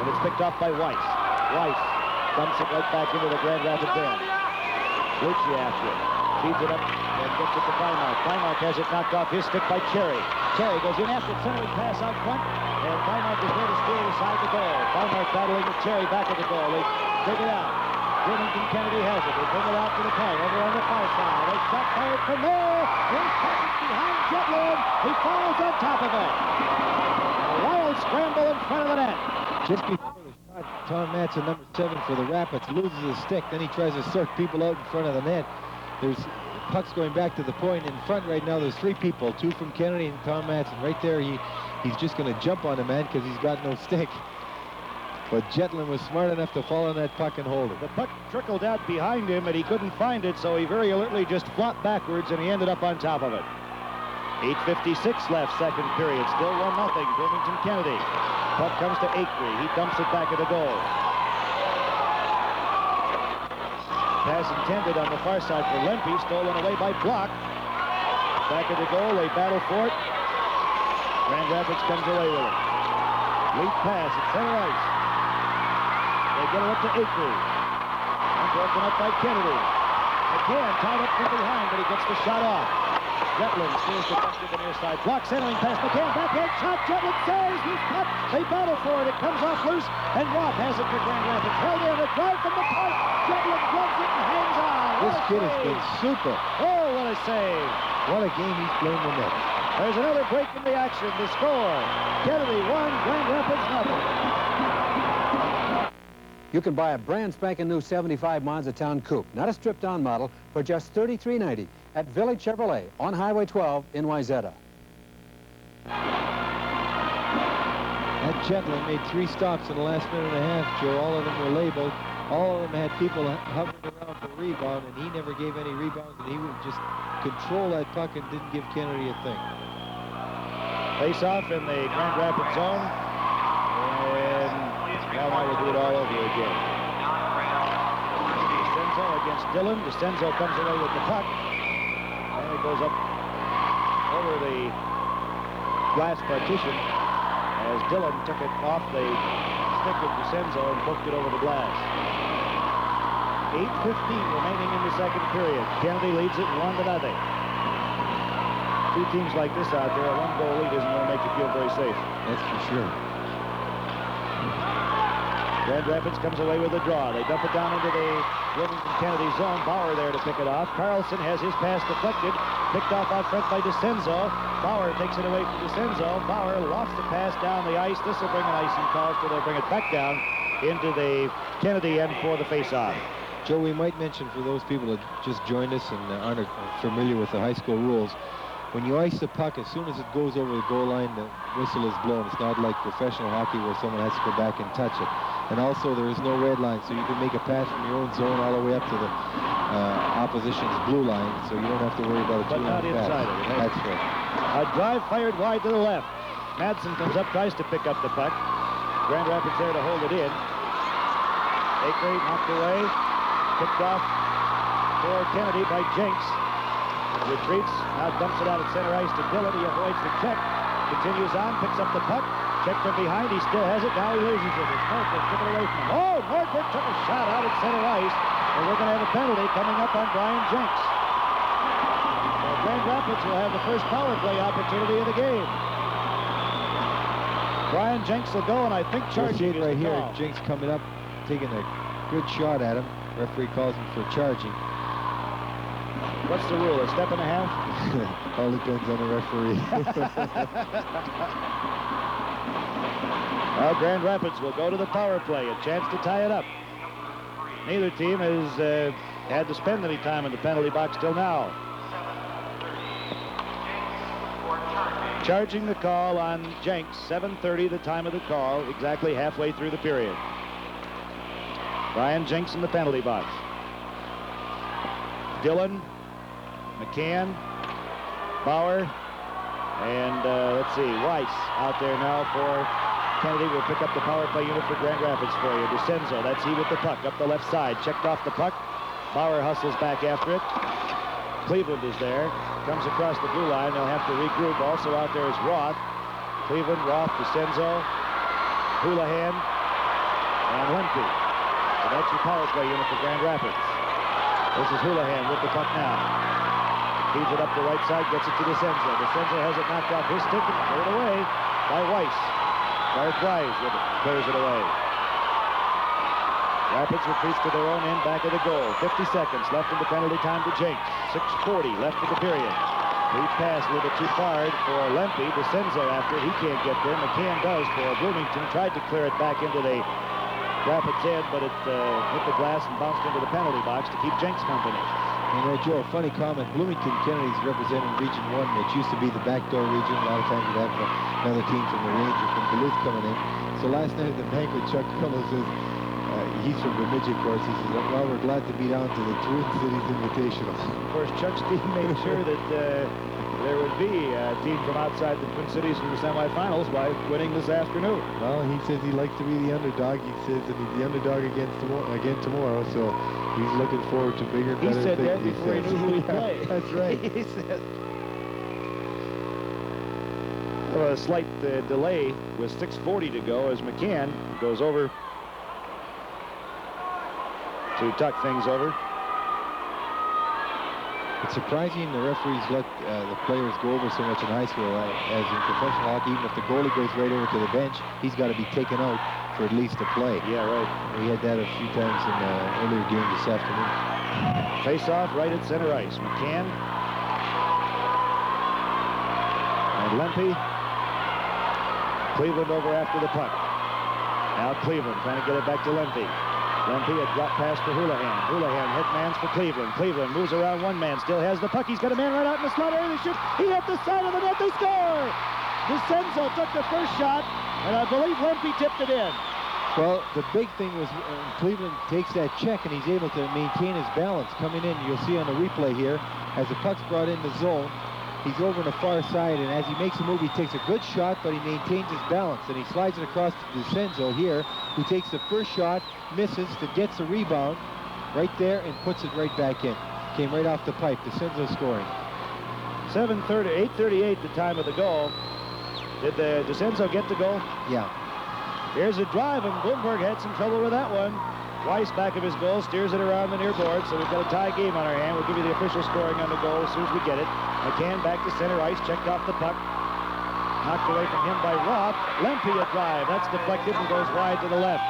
And it's picked off by Weiss. Weiss dumps it right back into the Grand Rapids end. Lucci after it. Feeds it up and gets it to Feinmark. Feinmark has it knocked off his stick by Cherry. Cherry goes in after it, centering pass out front, and Feinmark is there to steal inside the goal. Feinmark battling with Cherry back at the goal. They take it out. Bloomington Kennedy has it. They bring it out to the point over on the far side. They shot fired from there. Here's Cousins behind Jetlin. He falls on top of it. A wild scramble in front of the net. Just before the shot, Tom Matson, number 7 for the Rapids, loses his stick. Then he tries to sort people out in front of the net. There's pucks going back to the point. In front right now, there's 3 people, 2 from Kennedy and Tom Matson. Right there, he's just going to jump on the man because he's got no stick. But Jetlin was smart enough to fall on that puck and hold it. The puck trickled out behind him, and he couldn't find it, so he very alertly just flopped backwards, and he ended up on top of it. 8:56 left, second period. Still 1-0, Bloomington Kennedy. Puck comes to Acree. He dumps it back at the goal. Pass intended on the far side for Lempe, stolen away by Block. Back at the goal, they battle for it. Grand Rapids comes away with it. Lead pass at center ice. They get it up to Acree. And broken up by Kennedy. Again, tied up from behind, but he gets the shot off. Jetlin steals the puck to the near side. Block centering pass. McCann backhand shot. Jetlin saves. He's cut. They battle for it. It comes off loose. And Roth has it for Grand Rapids. Held in a drive from the point. Jetlin gloves it and hangs on. This kid has been super. Oh, what a save. What a game he's playing the net. There's another break in the action. The score. Kennedy 1, Grand Rapids 0. You can buy a brand spanking new 75 Monza Town Coupe, not a stripped-down model, for just $33.90 at Village Chevrolet on Highway 12 in Wayzata. That Jetlin made 3 stops in the last minute and a half, Joe. All of them were labeled. All of them had people hovering around for rebound, and he never gave any rebounds, and he would just control that puck and didn't give Kennedy a thing. Face off in the Grand Rapids zone. And now we'll do it all over again. DeCenzo against Dillon. DeCenzo comes away with the puck. And it goes up over the glass partition as Dillon took it off the stick of DeCenzo and poked it over the glass. 8:15 remaining in the second period. Kennedy leads it 1-0. 2 teams like this out there, a 1-goal lead isn't going to make you feel very safe. That's for sure. Grand Rapids comes away with a draw. They dump it down into the Bloomington Kennedy zone. Bauer there to pick it off. Carlson has his pass deflected. Picked off out front by DeCenzo. Bauer takes it away from DeCenzo. Bauer lofts the pass down the ice. This will bring an icing call, so they'll bring it back down into the Kennedy end for the face-off. Joe, we might mention for those people that just joined us and aren't familiar with the high school rules, when you ice the puck, as soon as it goes over the goal line, the whistle is blown. It's not like professional hockey where someone has to go back and touch it. And also, there is no red line, so you can make a pass from your own zone all the way up to the opposition's blue line, so you don't have to worry about a two-line pass. But not inside of it. That's right. A drive fired wide to the left. Madsen comes up, tries to pick up the puck. Grand Rapids there to hold it in. Acree knocked away. Picked off for Kennedy by Jenks. Retreats, now dumps it out at center ice to Dillon. He avoids the check. Continues on, picks up the puck. Check from behind, he still has it. Now he loses it. It's Northwood took it away from him. Oh, Northwood took a shot out at center ice. And we're going to have a penalty coming up on Brian Jenks. Well, Grand Rapids will have the first power play opportunity of the game. Brian Jenks will go, and I think charging right here. Call. Jenks coming up, taking a good shot at him. Referee calls him for charging. What's the rule, a step and a half? All depends on the referee. Well, Grand Rapids will go to the power play, a chance to tie it up. Neither team has had to spend any time in the penalty box till now. Charging the call on Jenks, 7:30 the time of the call, exactly halfway through the period. Brian Jenks in the penalty box. Dillon, McCann, Bauer, and let's see, Weiss out there now for Kennedy. Will pick up the power play unit for Grand Rapids for you. DeCenzo, that's he with the puck, up the left side, checked off the puck. Bauer hustles back after it. Cleveland is there, comes across the blue line. They'll have to regroup. Also out there is Roth. Cleveland, Roth, DeCenzo, Houlihan, and Lemke. So that's your power play unit for Grand Rapids. This is Houlihan with the puck now. Feeds it up the right side, gets it to DeCenzo. DeCenzo has it knocked off his stick and cleared away by Weiss. Garth Grimes with it, clears it away. Rapids retreats to their own end, back of the goal. 50 seconds left in the penalty time to Jenks. 6:40 left in the period. Lead pass a little bit too far for Lemke. DeCenzo after, he can't get there. McCann does for Bloomington. Tried to clear it back into the Rapids end, but it hit the glass and bounced into the penalty box to keep Jenks company. You know, Joe, funny comment. Bloomington Kennedy's representing Region 1, which used to be the backdoor region. A lot of times you'd have another team from the range or from Duluth coming in. So last night at the banquet, Chuck Cullen says, he's from Bemidji, of course. He says, well, we're glad to be down to the Twin Cities Invitational. Of course, Chuck's team made sure that there would be a team from outside the Twin Cities in the semifinals by winning this afternoon. Well, he says he likes to be the underdog. He says that he's the underdog again tomorrow, so he's looking forward to bigger and better things. He said that before he knew who he played. That's right. He said. A slight delay with 6:40 to go as McCann goes over to tuck things over. It's surprising the referees let the players go over so much in high school. As in professional hockey, even if the goalie goes right over to the bench, he's got to be taken out for at least a play. Yeah, right. We had that a few times in earlier games this afternoon. Face-off right at center ice. McCann and Lemke. Cleveland over after the puck. Now Cleveland trying to get it back to Lemke. Lemke, a drop pass for Houlihan. Houlihan hitmans for Cleveland. Cleveland moves around one man, still has the puck. He's got a man right out in the slot area to shoot. He hit the side of the net, they score! DeCenzo took the first shot, and I believe Lemke tipped it in. Well, the big thing was Cleveland takes that check, and he's able to maintain his balance coming in. You'll see on the replay here, as the puck's brought in the zone, he's over on the far side, and as he makes a move, he takes a good shot, but he maintains his balance, and he slides it across to DeCenzo here, who takes the first shot, misses, that gets the rebound right there, and puts it right back in. Came right off the pipe. DeCenzo scoring. 8:38 the time of the goal. Did DeCenzo get the goal? Yeah. Here's a drive, and Bloomberg had some trouble with that one. Weiss back of his goal, steers it around the near board, so we've got a tie game on our hand. We'll give you the official scoring on the goal as soon as we get it. McCann back to center ice, checked off the puck. Knocked away from him by Roth. Lemke a drive. That's deflected and goes wide to the left.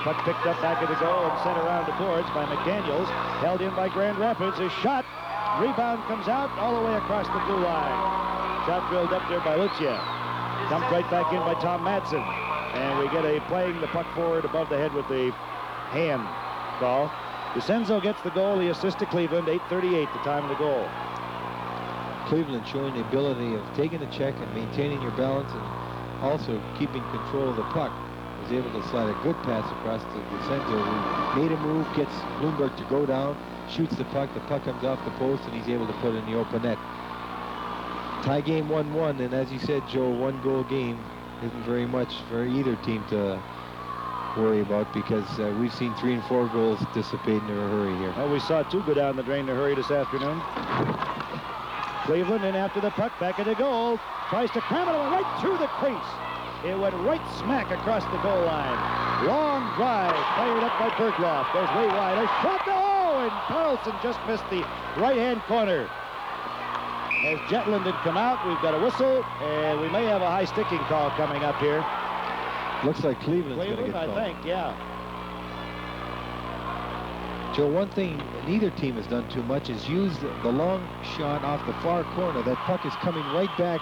Puck picked up back of the goal and sent around the boards by McDaniels. Held in by Grand Rapids. A shot. Rebound comes out all the way across the blue line. Shot drilled up there by Lucia. Dumped right back in by Tom Madsen. And we get a playing the puck forward above the head with the hand call. DeCenzo gets the goal. The assist to Cleveland. 8:38 the time of the goal. Cleveland showing the ability of taking the check and maintaining your balance and also keeping control of the puck. Was able to slide a good pass across to DeCenzo, who made a move, gets Bloomberg to go down, shoots the puck comes off the post, and he's able to put it in the open net. Tie game 1-1, and as you said, Joe, one goal game isn't very much for either team to worry about, because we've seen 3 and 4 goals dissipate in a hurry here. Well, we saw 2 go down the drain in a hurry this afternoon. Cleveland in after the puck, back of the goal, tries to cram it right through the crease. It went right smack across the goal line. Long drive, fired up by Bergloff, goes way wide. A shot to and Carlson just missed the right-hand corner. As Jetland had come out, we've got a whistle, and we may have a high sticking call coming up here. Looks like Cleveland's going to get called. I think, yeah. Joe, one thing neither team has done too much is use the long shot off the far corner. That puck is coming right back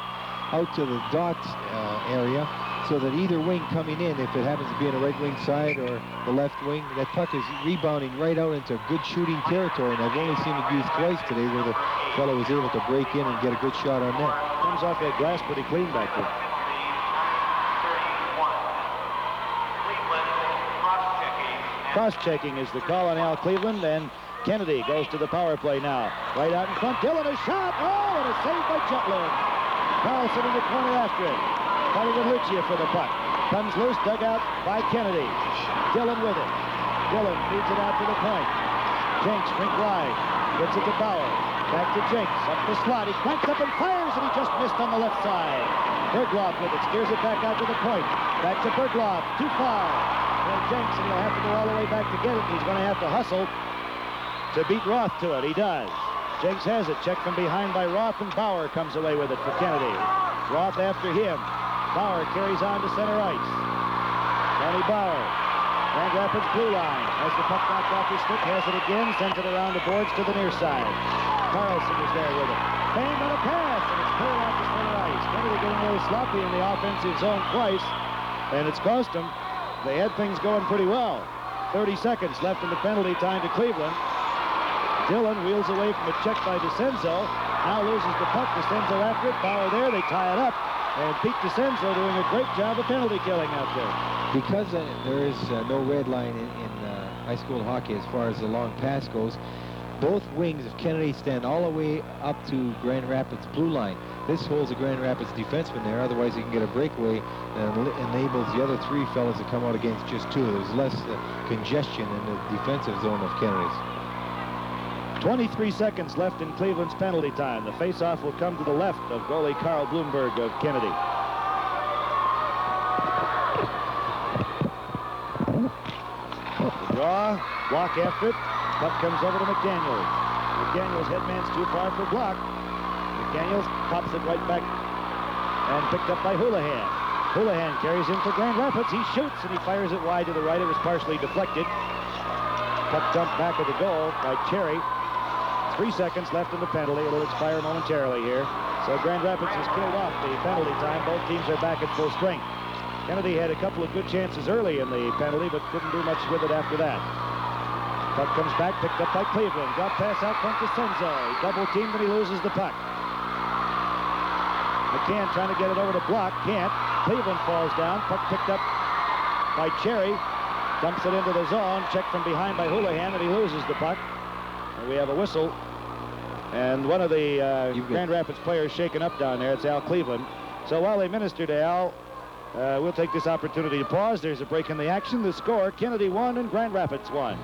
out to the dot area, so that either wing coming in, if it happens to be on the right wing side or the left wing, that puck is rebounding right out into good shooting territory. And I've only seen it used twice today, where the fellow was able to break in and get a good shot on net. Comes off that glass pretty clean back there. Cross-checking is the call on Al Cleveland, and Kennedy goes to the power play now. Right out in front, Dillon, a shot! Oh, and a save by Jetland. Carlson in the corner after it. Fighting with Lucia for the puck. Comes loose, dug out by Kennedy. Dillon with it. Dillon feeds it out to the point. Jenks, drink wide. Gets it to Bauer. Back to Jenks, up the slot. He cranks up and fires, and he just missed on the left side. Bergloff with it, steers it back out to the point. Back to Bergloff, too far. for Jenks, and he'll have to go all the way back to get it. He's going to have to hustle to beat Roth to it. He does. Jenks has it. Checked from behind by Roth, and Bauer comes away with it for Kennedy. Roth after him. Bauer carries on to center ice. Tony Bauer. Grand Rapids blue line. Has the puck knocked off his stick. Has it again. Sends it around the boards to the near side. Carlson is there with it. Bang on a pass, and it's cleared out to center ice. Kennedy getting a little sloppy in the offensive zone twice, and it's cost them. They had things going pretty well. 30 seconds left in the penalty time to Cleveland. Dillon wheels away from a check by DeCenzo. Now loses the puck. DeCenzo after it. Bauer there. They tie it up. And Pete DeCenzo doing a great job of penalty killing out there. Because there is no red line in high school hockey as far as the long pass goes, both wings of Kennedy stand all the way up to Grand Rapids blue line. This holds the Grand Rapids defenseman there. Otherwise, he can get a breakaway and enables the other three fellas to come out against just two. There's less congestion in the defensive zone of Kennedy's. 23 seconds left in Cleveland's penalty time. The face-off will come to the left of goalie Carl Bloomberg of Kennedy. The draw, block after it. Puck comes over to McDaniels. McDaniels' headman's too far for block. McDaniels pops it right back and picked up by Houlihan. Houlihan carries in for Grand Rapids. He shoots and he fires it wide to the right. It was partially deflected. Puck dumped back of the goal by Cherry. 3 seconds left in the penalty. It'll expire momentarily here. So Grand Rapids has killed off the penalty time. Both teams are back at full strength. Kennedy had a couple of good chances early in the penalty, but didn't do much with it after that. Puck comes back, picked up by Cleveland. Drop pass out front to Senzo. He double-teamed and he loses the puck. McCann trying to get it over to Block. Can't. Cleveland falls down. Puck picked up by Cherry. Dumps it into the zone. Checked from behind by Houlihan, and he loses the puck. And we have a whistle. And one of the Grand Rapids players shaken up down there. It's Al Cleveland. So while they minister to Al, we'll take this opportunity to pause. There's a break in the action. The score, Kennedy 1 and Grand Rapids 1.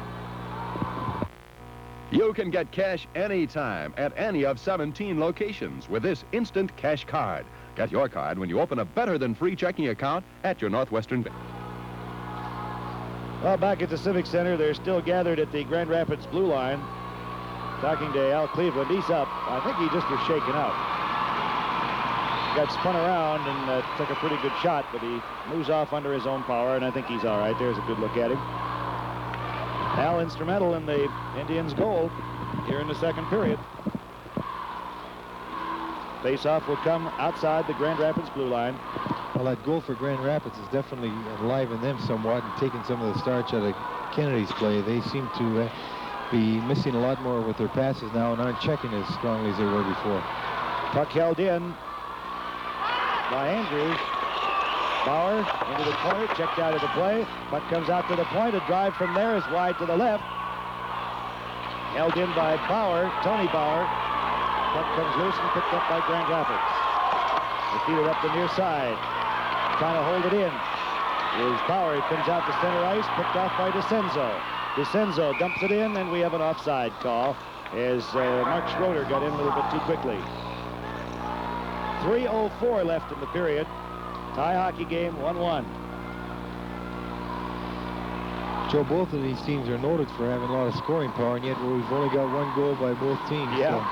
You can get cash anytime at any of 17 locations with this instant cash card. Get your card when you open a better-than-free checking account at your Northwestern Bank. Well, back at the Civic Center, they're still gathered at the Grand Rapids blue line. Talking to Al Cleveland. He's up. I think he just was shaken out. Got spun around and took a pretty good shot, but he moves off under his own power, and I think he's all right. There's a good look at him. Al instrumental in the Indians' goal here in the second period. Face-off will come outside the Grand Rapids blue line. Well, that goal for Grand Rapids is definitely enlivened them somewhat and taking some of the starch out of Kennedy's play. They seem to be missing a lot more with their passes now and aren't checking as strongly as they were before. Puck held in by Andrews. Bauer into the corner, checked out of the play. Puck comes out to the point. A drive from there is wide to the left. Held in by Bauer, Tony Bauer. Puck comes loose and picked up by Grand Rapids. They feed it up the near side. Trying to hold it in is Bauer. He comes out to center ice, picked off by DeCenzo. DeCenzo dumps it in, and we have an offside call as Mark Schroeder got in a little bit too quickly. 3:04 left in the period. Tie hockey game, 1-1. Joe, both of these teams are noted for having a lot of scoring power, and yet we've only got one goal by both teams. Yeah. So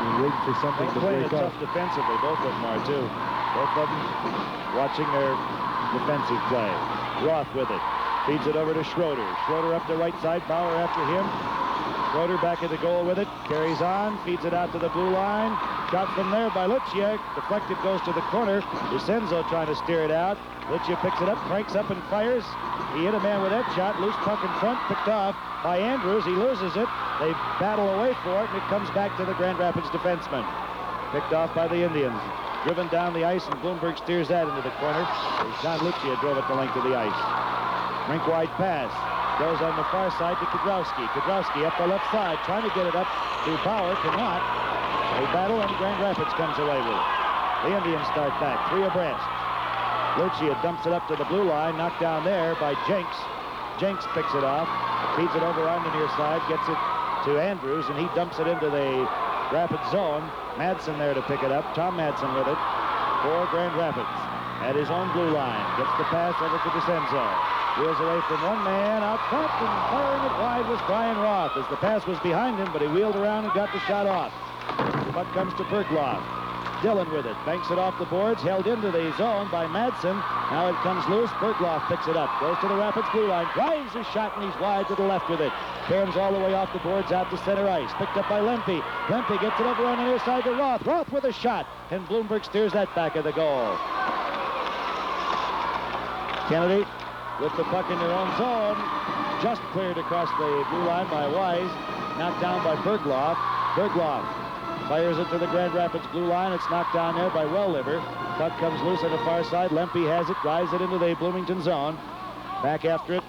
we're waiting for something to playing break it up. tough defensively. Both of them are, too. Both of them watching their defensive play. Roth with it. Feeds it over to Schroeder. Schroeder up the right side. Bauer after him. Schroeder back at the goal with it. Carries on. Feeds it out to the blue line. Shot from there by Lucia. Deflected, goes to the corner. DeCenzo trying to steer it out. Lucia picks it up, cranks up and fires. He hit a man with that shot. Loose puck in front. Picked off by Andrews. He loses it. They battle away for it, and it comes back to the Grand Rapids defenseman. Picked off by the Indians. Driven down the ice, and Bloomberg steers that into the corner. John Lucia drove it the length of the ice. Rink-wide pass. Goes on the far side to Kudrowski. Kudrowski up the left side, trying to get it up to Bauer. Cannot. They battle, and Grand Rapids comes away with it. The Indians start back, 3 abreast. Lucia dumps it up to the blue line, knocked down there by Jenks. Jenks picks it off, feeds it over on the near side, gets it to Andrews, and he dumps it into the Rapids zone. Madsen there to pick it up. Tom Madsen with it for Grand Rapids at his own blue line. Gets the pass over to DeCenzo. Wheels away from one man out front, and firing it wide was Brian Roth as the pass was behind him, but he wheeled around and got the shot off. The puck comes to Bergloff. Dillon with it, banks it off the boards, held into the zone by Madsen. Now it comes loose. Bergloff picks it up, goes to the Rapids blue line, drives his shot, and he's wide to the left with it. Caroms all the way off the boards out to center ice. Picked up by Lempe. Lempe gets it over on the near side to Roth. Roth with a shot, and Bloomberg steers that back of the goal. Kennedy with the puck in their own zone, just cleared across the blue line by Wise, knocked down by Bergloff. Bergloff fires it to the Grand Rapids blue line. It's knocked down there by Welliver. Puck comes loose on the far side. Lempe has it, drives it into the Bloomington zone. Back after it,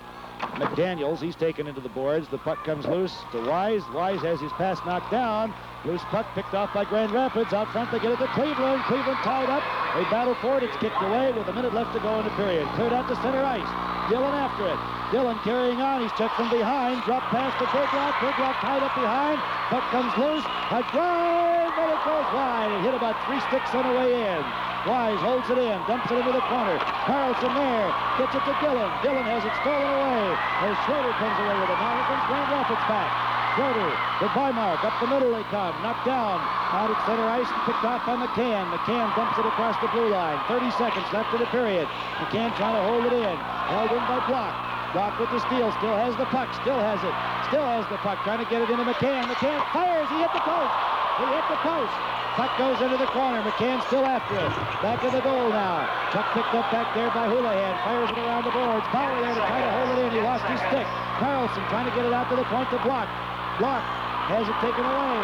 McDaniels. He's taken into the boards. The puck comes loose to Wise. Wise has his pass knocked down. Loose puck picked off by Grand Rapids. Out front, they get it to Cleveland. Cleveland tied up. They battle for it. It's kicked away with a minute left to go in the period. Cleared out to center ice. Dillon after it. Dillon carrying on. He's checked from behind. Drop pass to Bergloff. Bergloff tied up behind. Puck comes loose. A drive, but it goes wide. It hit about 3 sticks on the way in. Wise holds it in, dumps it into the corner. Carlson there, gets it to Dillon. Dillon has it stolen away. As Schroeder comes away with it. Now here comes Grand Rapids back. Schroeder to Bymark. Up the middle they come. Knocked down. Out at center ice and picked off by McCann. McCann dumps it across the blue line. 30 seconds left in the period. McCann trying to hold it in. Held in by Block. Block with the steal. Still has the puck. Still has it. Still has the puck. Trying to get it into McCann. McCann fires. He hit the post. He hit the post. Puck goes into the corner. McCann still after it. Back of the goal now. Puck picked up back there by Houlihan. Fires it around the boards. Bauer there to try to hold it in. He lost his stick. Carlson trying to get it out to the point to Block. Block has it taken away.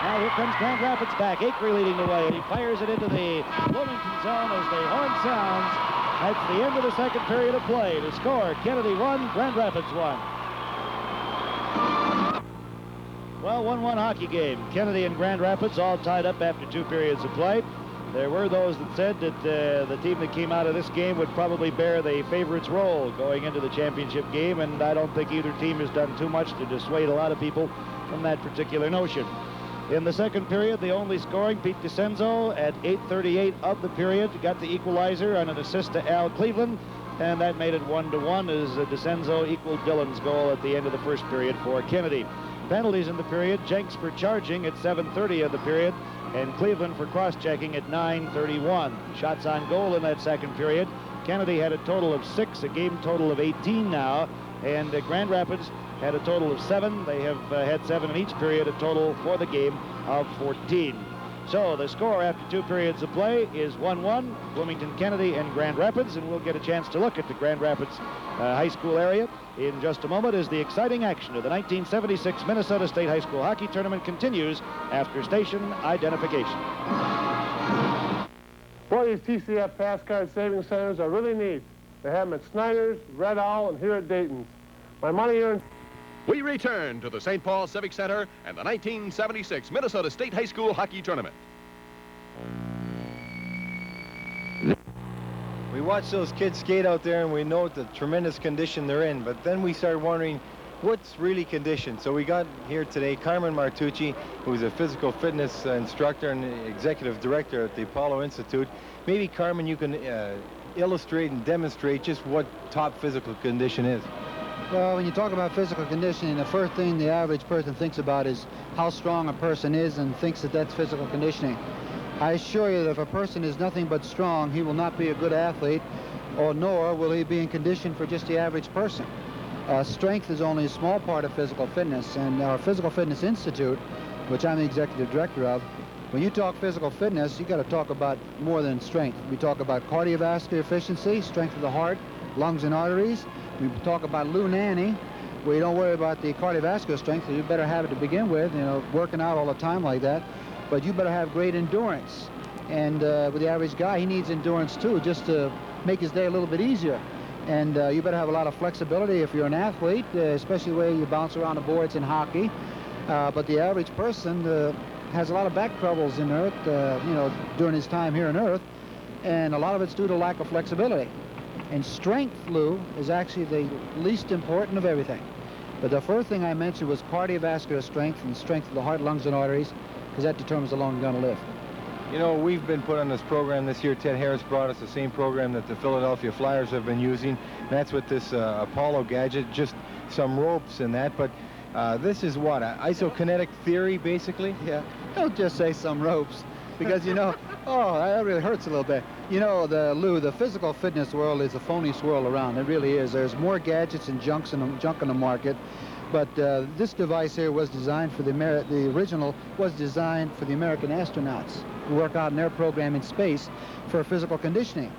Now here comes Grand Rapids back. Acre leading the way. And he fires it into the Bloomington zone as the horn sounds. That's the end of the second period of play. The score, Kennedy 1, Grand Rapids 1. Well, 1-1 hockey game. Kennedy and Grand Rapids all tied up after 2 periods of play. There were those that said that the team that came out of this game would probably bear the favorite's role going into the championship game, and I don't think either team has done too much to dissuade a lot of people from that particular notion. In the second period, the only scoring, Pete DeCenzo at 8:38 of the period got the equalizer on an assist to Al Cleveland, and that made it 1-1 as DeCenzo equaled Dillon's goal at the end of the first period for Kennedy. Penalties in the period, Jenks for charging at 7:30 of the period, and Cleveland for cross-checking at 9:31. Shots on goal in that second period. Kennedy had a total of 6, a game total of 18 now, and Grand Rapids had a total of 7. They have had 7 in each period, a total for the game of 14. So the score after 2 periods of play is 1-1, Bloomington, Kennedy, and Grand Rapids, and we'll get a chance to look at the Grand Rapids high school area in just a moment as the exciting action of the 1976 Minnesota State High School Hockey Tournament continues after station identification. Boy, these TCF pass card saving centers are really neat. They have them at Snyder's, Red Owl, and here at Dayton's. My money earned... We return to the St. Paul Civic Center and the 1976 Minnesota State High School Hockey Tournament. We watch those kids skate out there and we note the tremendous condition they're in, but then we started wondering what's really condition. So we got here today Carmen Martucci, who's a physical fitness instructor and executive director at the Apollo Institute. Maybe, Carmen, you can illustrate and demonstrate just what top physical condition is. Well, when you talk about physical conditioning, the first thing the average person thinks about is how strong a person is and thinks that that's physical conditioning. I assure you that if a person is nothing but strong, he will not be a good athlete, or nor will he be in condition for just the average person. Strength is only a small part of physical fitness, and our Physical Fitness Institute, which I'm the executive director of, when you talk physical fitness, you got to talk about more than strength. We talk about cardiovascular efficiency, strength of the heart, lungs and arteries. We talk about Lou Nanny, where you don't worry about the cardiovascular strength, so you better have it to begin with, you know, working out all the time like that. But you better have great endurance. And with the average guy, he needs endurance too, just to make his day a little bit easier. And you better have a lot of flexibility if you're an athlete, especially the way you bounce around the boards in hockey. But the average person has a lot of back troubles in Earth, you know, during his time here on Earth. And a lot of it's due to lack of flexibility. And strength, Lou, is actually the least important of everything. But the first thing I mentioned was cardiovascular strength and strength of the heart, lungs, and arteries, because that determines how long you're going to live. You know, we've been put on this program this year. Ted Harris brought us the same program that the Philadelphia Flyers have been using. That's with this Apollo gadget, just some ropes and that. But this is what, isokinetic theory, basically? Yeah, don't just say some ropes, because, you know, oh, that really hurts a little bit. You know, Lou, the physical fitness world is a phony swirl around. It really is. There's more gadgets and junk in the market. But this device here was designed for the original was designed for the American astronauts who work out in their program in space for physical conditioning.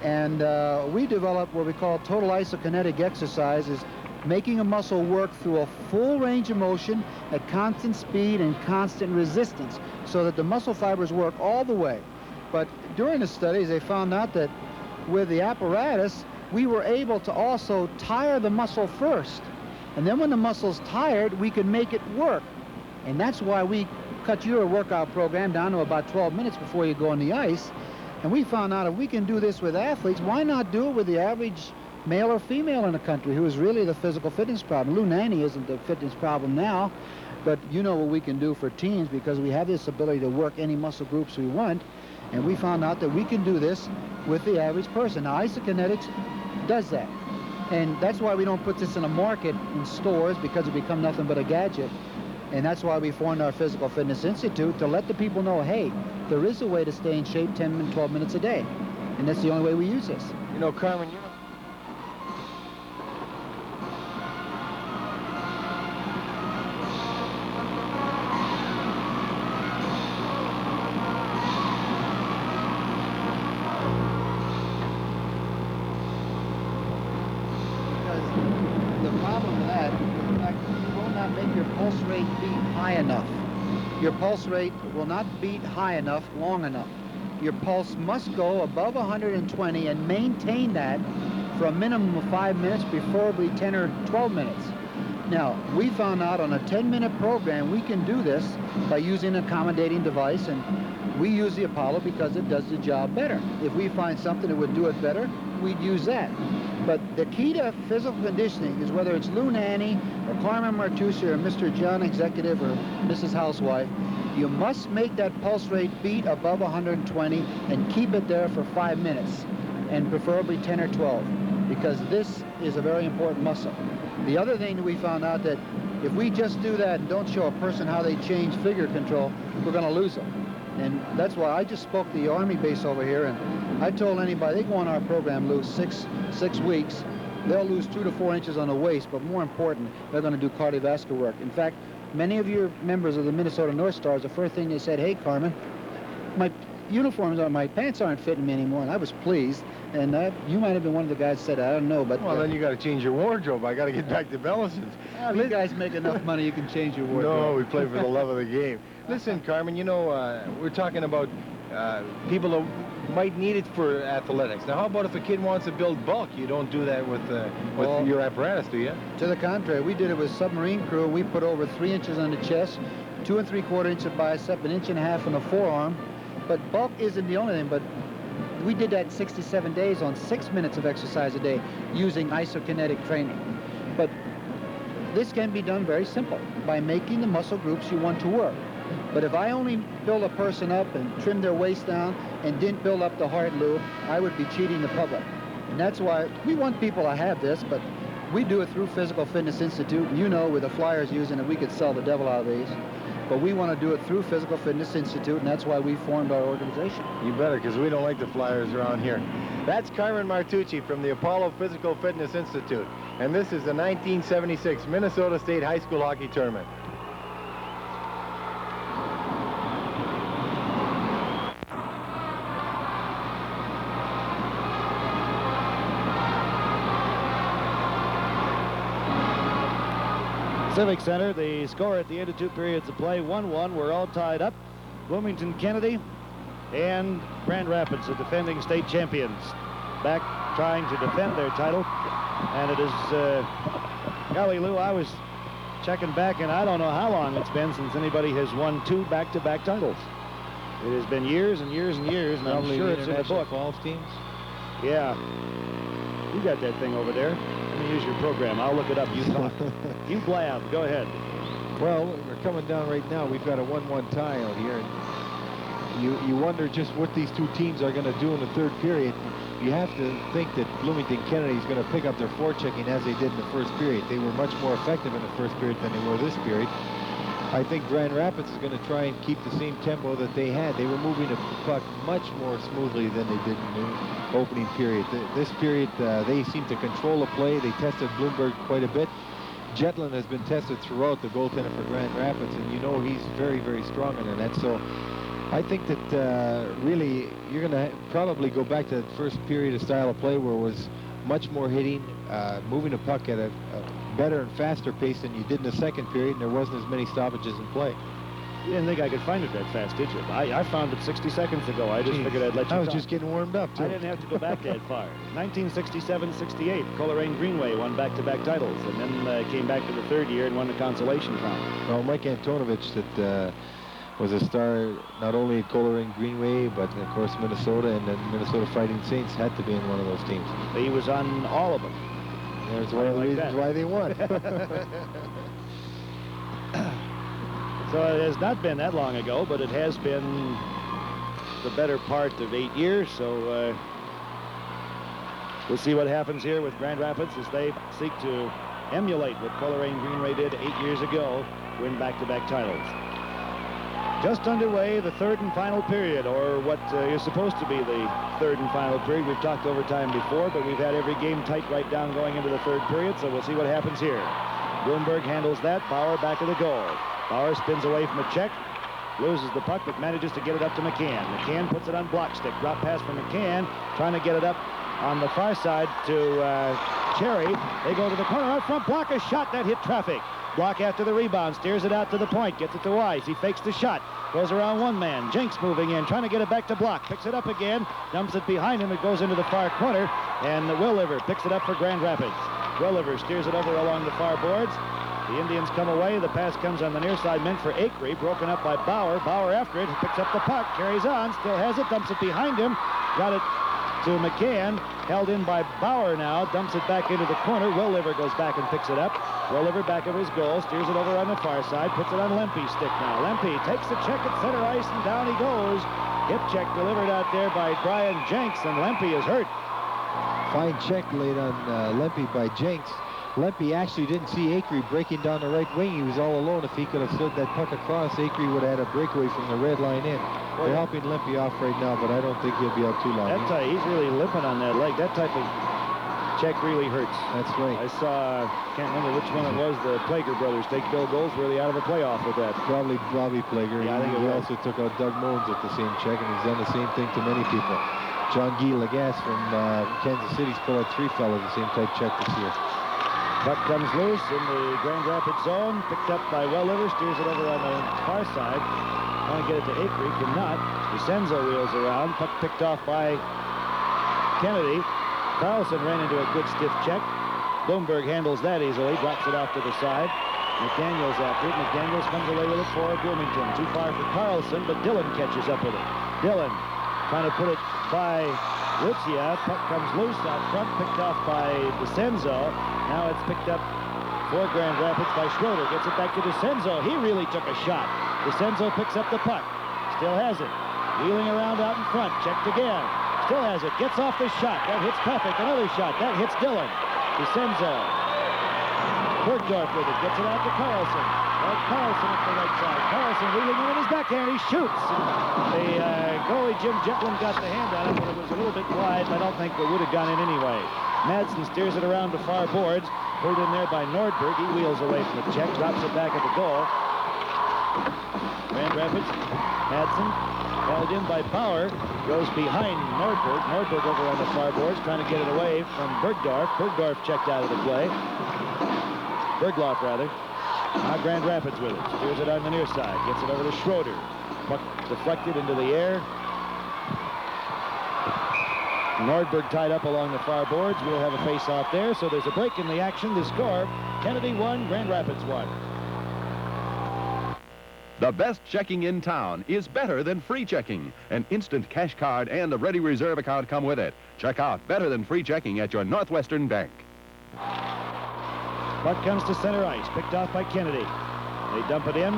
And we developed what we call total isokinetic exercises, making a muscle work through a full range of motion at constant speed and constant resistance so that the muscle fibers work all the way. But during the studies, they found out that with the apparatus, we were able to also tire the muscle first. And then when the muscle's tired, we can make it work. And that's why we cut your workout program down to about 12 minutes before you go on the ice. And we found out if we can do this with athletes, why not do it with the average male or female in the country who is really the physical fitness problem? Lou Nanny isn't the fitness problem now, but you know what we can do for teens because we have this ability to work any muscle groups we want. And we found out that we can do this with the average person. Now, isokinetics does that. And that's why we don't put this in a market in stores, because it become nothing but a gadget. And that's why we formed our Physical Fitness Institute, to let the people know, hey, there is a way to stay in shape 10 and 12 minutes a day. And that's the only way we use this. You know, Carmen, Your pulse rate will not beat high enough long enough. Your pulse must go above 120 and maintain that for a minimum of 5 minutes, preferably 10 or 12 minutes. Now, we found out on a 10-minute program we can do this by using an accommodating device, and we use the Apollo because it does the job better. If we find something that would do it better, we'd use that. But the key to physical conditioning is, whether it's Lou Nanny or Carmen Martucci or Mr. John Executive or Mrs. Housewife, you must make that pulse rate beat above 120 and keep it there for 5 minutes, and preferably 10 or 12, because this is a very important muscle. The other thing that we found out, that if we just do that and don't show a person how they change figure control, we're going to lose them. And that's why I just spoke to the Army base over here, and I told anybody, they go on our program, lose six weeks, they'll lose 2 to 4 inches on the waist, but more important, they're going to do cardiovascular work. In fact, many of your members of the Minnesota North Stars, the first thing they said, hey, Carmen, my uniforms my pants aren't fitting me anymore, and I was pleased. And you might have been one of the guys that said, I don't know, but... Well, then you got to change your wardrobe. I got to get back to Bellison's. You guys make enough money, you can change your wardrobe. No, we play for the love of the game. Listen, Carmen, you know, we're talking about people who might need it for athletics. Now, how about if a kid wants to build bulk? You don't do that with your apparatus, do you? To the contrary, we did it with submarine crew. We put over 3 inches on the chest, 2 3/4 inch of bicep, 1.5 inches on the forearm. But bulk isn't the only thing, but we did that in 67 days on 6 minutes of exercise a day using isokinetic training. But this can be done very simple by making the muscle groups you want to work. But if I only build a person up and trim their waist down and didn't build up the heart, Lou, I would be cheating the public. And that's why we want people to have this, but we do it through Physical Fitness Institute. And you know, with the Flyers using it, we could sell the devil out of these. But we want to do it through Physical Fitness Institute, and that's why we formed our organization. You better, because we don't like the Flyers around here. That's Carmen Martucci from the Apollo Physical Fitness Institute. And this is the 1976 Minnesota State High School Hockey Tournament. Civic Center, the score at the end of 2 periods of play, 1-1. We're all tied up. Bloomington, Kennedy, and Grand Rapids, the defending state champions, back trying to defend their title. And it is, golly, Lou, I was checking back, and I don't know how long it's been since anybody has won 2 back-to-back titles. It has been years and years and years, and I'm sure it's in the book. Falls teams? Yeah. You got that thing over there. Let me use your program. I'll look it up. You talk. You blab. Go ahead. Well, we're coming down right now. We've got a 1-1 tie out here. And you wonder just what these two teams are going to do in the third period. You have to think that Bloomington Kennedy is going to pick up their forechecking as they did in the first period. They were much more effective in the first period than they were this period. I think Grand Rapids is going to try and keep the same tempo that they had. They were moving the puck much more smoothly than they did in the opening period. This period, they seemed to control the play. They tested Bloomberg quite a bit. Jetlin has been tested throughout, the goaltender for Grand Rapids, and you know he's very, very strong in the net. So I think that really you're going to probably go back to that first period of style of play where it was much more hitting, moving the puck at a better and faster pace than you did in the second period, and there wasn't as many stoppages in play. You didn't think I could find it that fast, did you? I found it 60 seconds ago. I just figured I'd let you I was talk. just getting warmed up, too. I didn't have to go back that far. 1967-68, Coleraine Greenway won back-to-back titles, and then came back for the third year and won the consolation crown. Well, Mike Antonovich, that was a star not only at Coleraine Greenway, but of course Minnesota, and then Minnesota Fighting Saints had to be in one of those teams. He was on all of them. There's one of the reasons why they won. So it has not been that long ago, but it has been the better part of 8 years. So we'll see what happens here with Grand Rapids as they seek to emulate what Coleraine Greenway did 8 years ago, win back-to-back titles. Just underway, the third and final period, or what is supposed to be the third and final period. We've talked overtime before, but we've had every game tight right down going into the third period, so we'll see what happens here. Bloomberg handles that. Bauer back of the goal. Bauer spins away from a check, loses the puck, but manages to get it up to McCann. McCann puts it on block stick. Drop pass from McCann, trying to get it up on the far side to Cherry. They go to the corner out front. Block a shot that hit traffic. Block after the rebound, steers it out to the point, gets it to Weiss. He fakes the shot, goes around one man. Jinks moving in, trying to get it back to Block. Picks it up again, dumps it behind him. It goes into the far corner, and Williver picks it up for Grand Rapids. Williver steers it over along the far boards. The Indians come away. The pass comes on the near side, meant for Acree, broken up by Bauer. Bauer after it, picks up the puck, carries on, still has it, dumps it behind him. Got it to McCann, held in by Bauer now, dumps it back into the corner. Williver goes back and picks it up. Williver back of his goal, steers it over on the far side, puts it on Lempe's stick now. Lempe takes the check at center ice, and down he goes. Hip check delivered out there by Brian Jenks, and Lempe is hurt. Fine check laid on Lempe by Jenks. Lempe actually didn't see Acree breaking down the right wing. He was all alone. If he could have slid that puck across, Acree would have had a breakaway from the red line in. They're helping Lempe off right now, but I don't think he'll be out too long. He's really limping on that leg. That type of check really hurts. That's right. I saw, can't remember which one it was, the Plager brothers take Bill Goldsworthy out of a playoff with that. Probably Bobby Plager. Yeah, I think he it was. also took out Doug Moens with the same check, and he's done the same thing to many people. John Guy Lagasse from Kansas City's put out 3 fellas the same type check this year. Puck comes loose in the Grand Rapids zone, picked up by Williver, steers it over on the far side. Trying to get it to Acree, cannot. DeCenzo wheels around, puck picked off by Kennedy. Carlson ran into a good stiff check. Bloomberg handles that easily, drops it off to the side. McDaniels after it. McDaniels comes away with it for Bloomington. Too far for Carlson, but Dillon catches up with it. Dillon trying to put it by Lucia. Puck comes loose out front, picked off by DeCenzo. Now it's picked up for Grand Rapids by Schroeder. Gets it back to DeCenzo. He really took a shot. DeCenzo picks up the puck. Still has it. Wheeling around out in front. Checked again. Still has it. Gets off the shot. That hits traffic. Another shot. That hits Dillon. DeCenzo. Bergdorf with it. Gets it out to Carlson. Carlson at the right side. Carlson wheeling in his backhand. He shoots. The goalie Jim Jetlin got the hand on it, but it was a little bit wide. I don't think it would have gone in anyway. Madsen steers it around to far boards. Pulled in there by Nordberg. He wheels away from the check. Drops it back at the goal. Grand Rapids. Madsen held in by Bauer. Goes behind Nordberg. Nordberg over on the far boards, trying to get it away from Bergdorf. Bergdorf checked out of the play. Bergloff, rather. Now Grand Rapids with it. Steers it on the near side. Gets it over to Schroeder. Puck deflected into the air. Nordberg tied up along the far boards. We'll have a face-off there. So there's a break in the action. The score, Kennedy 1, Grand Rapids 1. The best checking in town is better than free checking. An instant cash card and a ready reserve account come with it. Check out better than free checking at your Northwestern Bank. Puck comes to center ice, picked off by Kennedy. They dump it in.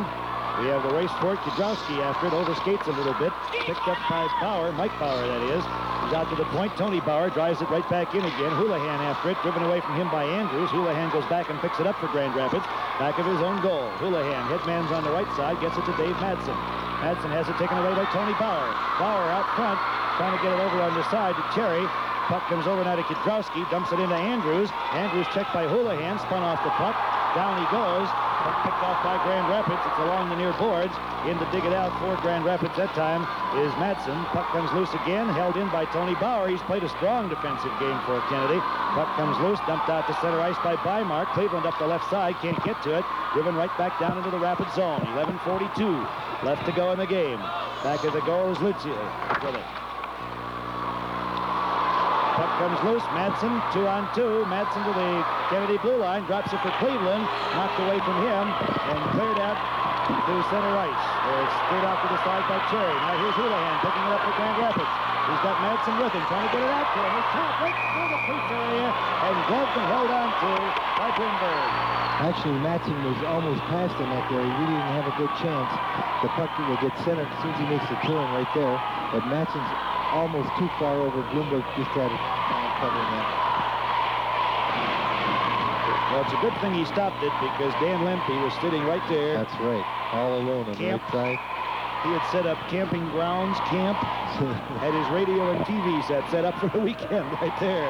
We have the race for it. Kudrowski after it, overskates a little bit. Picked up by Bauer, Mike Bauer, that is. He's out to the point. Tony Bauer drives it right back in again. Houlihan after it, driven away from him by Andrews. Houlihan goes back and picks it up for Grand Rapids. Back of his own goal. Houlihan, headman's on the right side, gets it to Dave Madsen. Madsen has it taken away by Tony Bauer. Bauer out front, trying to get it over on the side to Cherry. Puck comes over now to Kudrowski, dumps it into Andrews. Andrews checked by Houlihan, spun off the puck. Down he goes. Puck picked off by Grand Rapids. It's along the near boards. In to dig it out for Grand Rapids that time is Madsen. Puck comes loose again, held in by Tony Bauer. He's played a strong defensive game for Kennedy. Puck comes loose, dumped out to center ice by Bymark. Cleveland up the left side, can't get to it. Driven right back down into the Rapids zone. 11:42 left to go in the game. Back of the goal is Lucia with it. Puck comes loose. Madsen, 2-on-2. Madsen to the Kennedy blue line. Drops it for Cleveland. Knocked away from him and cleared out to center ice. It's cleared out to the side by Cherry. Now here's Houlihan picking it up for Grand Rapids. He's got Madsen with him, trying to get it out to him. He's caught right through the crease area and gloved and held on to by Bloomberg. Actually, Madsen was almost past him out there. He really didn't have a good chance. The puck will get centered as soon as he makes the turn right there. But Madsen's almost too far over. Bloomberg just had it covering that. Well, it's a good thing he stopped it because Dan Lemke was sitting right there. That's right. All alone on the right side. He had set up camping grounds, camp, had his radio and TV set up for the weekend right there.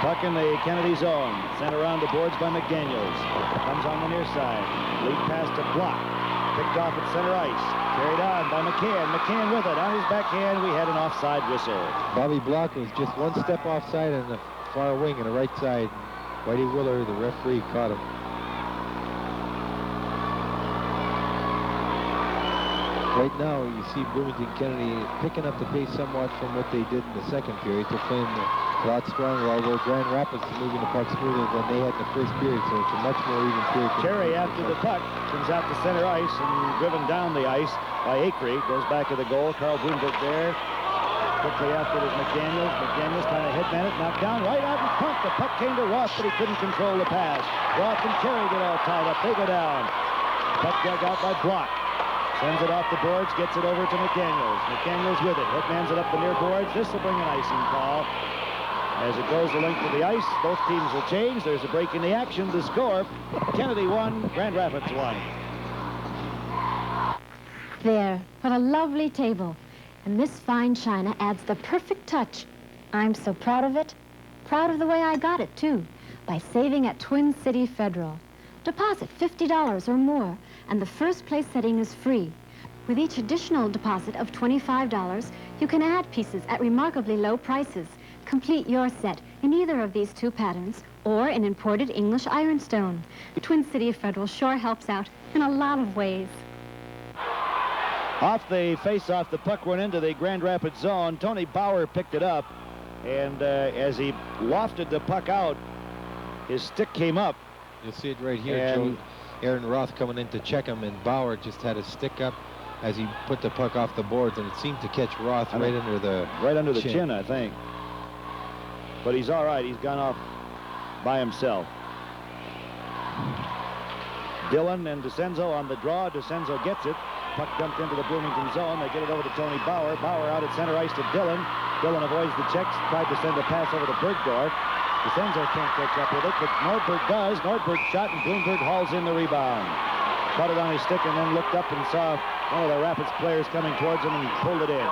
Puck in the Kennedy zone. Sent around the boards by McDaniels. Comes on the near side. Lead pass to Block. Picked off at center ice. Carried on by McCann. McCann with it. On his backhand, we had an offside whistle. Bobby Block was just one step offside on the far wing on the right side. Whitey Willer, the referee, caught him. Right now, you see Bloomington Kennedy picking up the pace somewhat from what they did in the second period. They're playing a lot stronger, although Grand Rapids is moving the puck smoother than they had in the first period, so it's a much more even period. Cherry after the puck comes out to center ice and driven down the ice by Acree. Goes back to the goal. Carl Bloomberg there. Quickly after it is McDaniels. McDaniels trying to headman it. Knocked down right out in front. The puck came to Roth, but he couldn't control the pass. Roth and Cherry get all tied up. They go down. Puck dug out by Block. Sends it off the boards, gets it over to McDaniels. McDaniels with it. Headmans it up the near boards. This will bring an icing call. As it goes the length of the ice, both teams will change. There's a break in the action. The score, Kennedy 1, Grand Rapids 1. There, what a lovely table. And this fine china adds the perfect touch. I'm so proud of it. Proud of the way I got it, too, by saving at Twin City Federal. Deposit $50 or more, and the first place setting is free. With each additional deposit of $25, you can add pieces at remarkably low prices. Complete your set in either of these two patterns or in imported English ironstone. Twin City Federal sure helps out in a lot of ways. Off the face-off, the puck went into the Grand Rapids zone. Tony Bauer picked it up, and as he wafted the puck out, his stick came up. You'll see it right here, Joe. Aaron Roth coming in to check him, and Bauer just had his stick up as he put the puck off the boards, and it seemed to catch Roth right under the chin, I think. But he's all right. He's gone off by himself. Dillon and DeCenzo on the draw. DeCenzo gets it. Puck dumped into the Bloomington zone. They get it over to Tony Bauer. Bauer out at center ice to Dillon. Dillon avoids the checks. Tried to send a pass over to Bergdorf. DeCenzo can't catch up with it, but Nordberg does. Nordberg shot, and Bloomberg hauls in the rebound. Caught it on his stick and then looked up and saw one of the Rapids players coming towards him and pulled it in.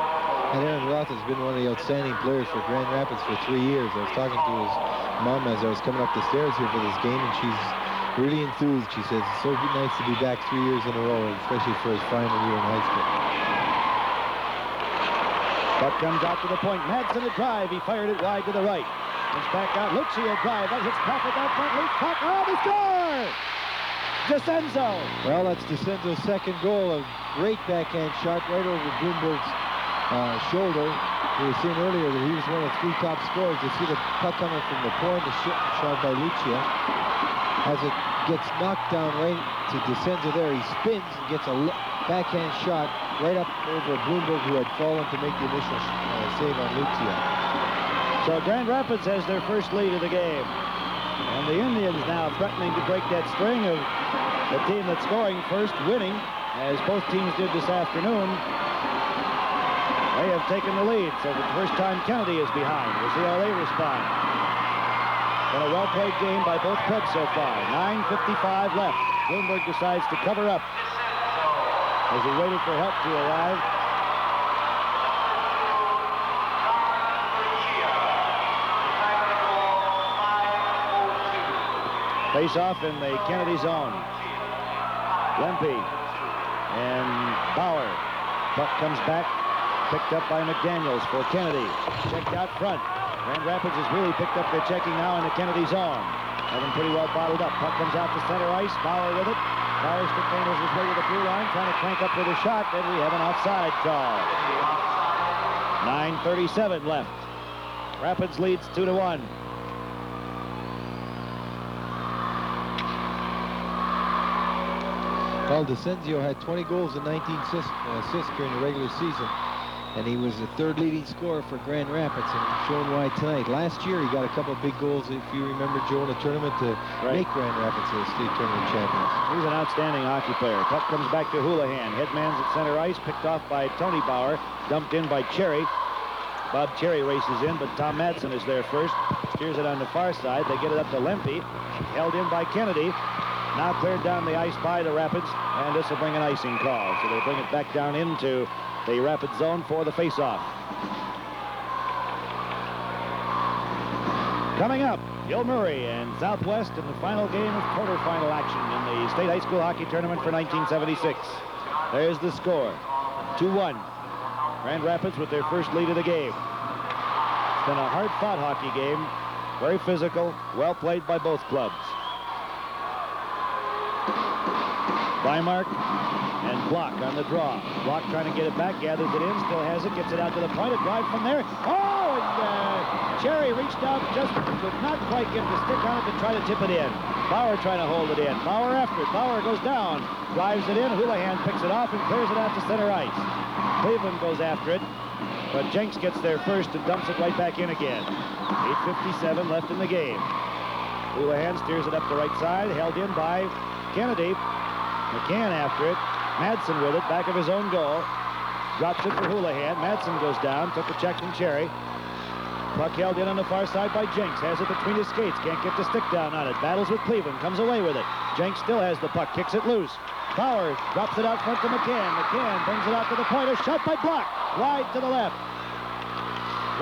And Aaron Roth has been one of the outstanding players for Grand Rapids for 3 years. I was talking to his mom as I was coming up the stairs here for this game, and she's really enthused. She says it's so nice to be back 3 years in a row, especially for his final year in high school. Puck comes out to the point. Madsen a drive. He fired it wide to the right. It's back out. Lucia drive. That hits Crawford down front. Loose puck. Oh, the score! DeCenzo. Well, that's DeCenzo's second goal. A great backhand shot right over Bloomberg's shoulder. We were seeing earlier that he was one of the 3 top scorers. You see the puck coming from the point, the shot by Lucia. As it gets knocked down right to DeCenzo there, he spins and gets a backhand shot right up over Bloomberg, who had fallen to make the initial save on Lucia. So Grand Rapids has their first lead of the game. And the Indians now threatening to break that string of the team that's scoring first winning, as both teams did this afternoon. They have taken the lead, so for the first time Kennedy is behind. We'll see how they respond. Been a well-played game by both clubs so far. 9:55 left. Bloomberg decides to cover up as he waited for help to arrive. Face-off in the Kennedy zone. Lempe and Bauer. Puck comes back. Picked up by McDaniels for Kennedy. Checked out front. Grand Rapids has really picked up their checking now in the Kennedy zone. Having pretty well bottled up. Puck comes out to center ice. Bauer with it. Bauer contains his way to the blue line, trying to crank up with a shot. Then we have an offside call. 9:37 left. Rapids leads 2-1. Well, DeCenzio had 20 goals and 19 assists during the regular season, and he was the third leading scorer for Grand Rapids, and showing why tonight. Last year, he got a couple of big goals, if you remember, Joe, in the tournament to make Grand Rapids the state tournament champions. He's an outstanding hockey player. Puck comes back to Houlihan. Headman's at center ice, picked off by Tony Bauer, dumped in by Cherry. Bob Cherry races in, but Tom Madsen is there first. Steers it on the far side. They get it up to Lempe. Held in by Kennedy. Now cleared down the ice by the Rapids, and this will bring an icing call. So they bring it back down into the Rapids zone for the faceoff. Coming up, Gil Murray and Southwest in the final game of quarterfinal action in the State High School Hockey Tournament for 1976. There's the score, 2-1. Grand Rapids with their first lead of the game. It's been a hard-fought hockey game, very physical, well played by both clubs. Bymark and Block on the draw. Block trying to get it back, gathers it in, still has it, gets it out to the point, a drive from there. Oh, and Cherry reached out, just could not quite get the stick on it to try to tip it in. Bauer trying to hold it in. Bauer after it. Bauer goes down, drives it in. Houlihan picks it off and clears it out to center ice. Cleveland goes after it, but Jenks gets there first and dumps it right back in again. 8:57 left in the game. Houlihan steers it up the right side, held in by Kennedy. McCann after it. Madsen with it, back of his own goal. Drops it for Houlihan. Madsen goes down, took the check from Cherry. Puck held in on the far side by Jenks. Has it between his skates, can't get the stick down on it. Battles with Cleveland, comes away with it. Jenks still has the puck, kicks it loose. Bauer drops it out front to McCann. McCann brings it out to the point. A shot by Block. Wide to the left.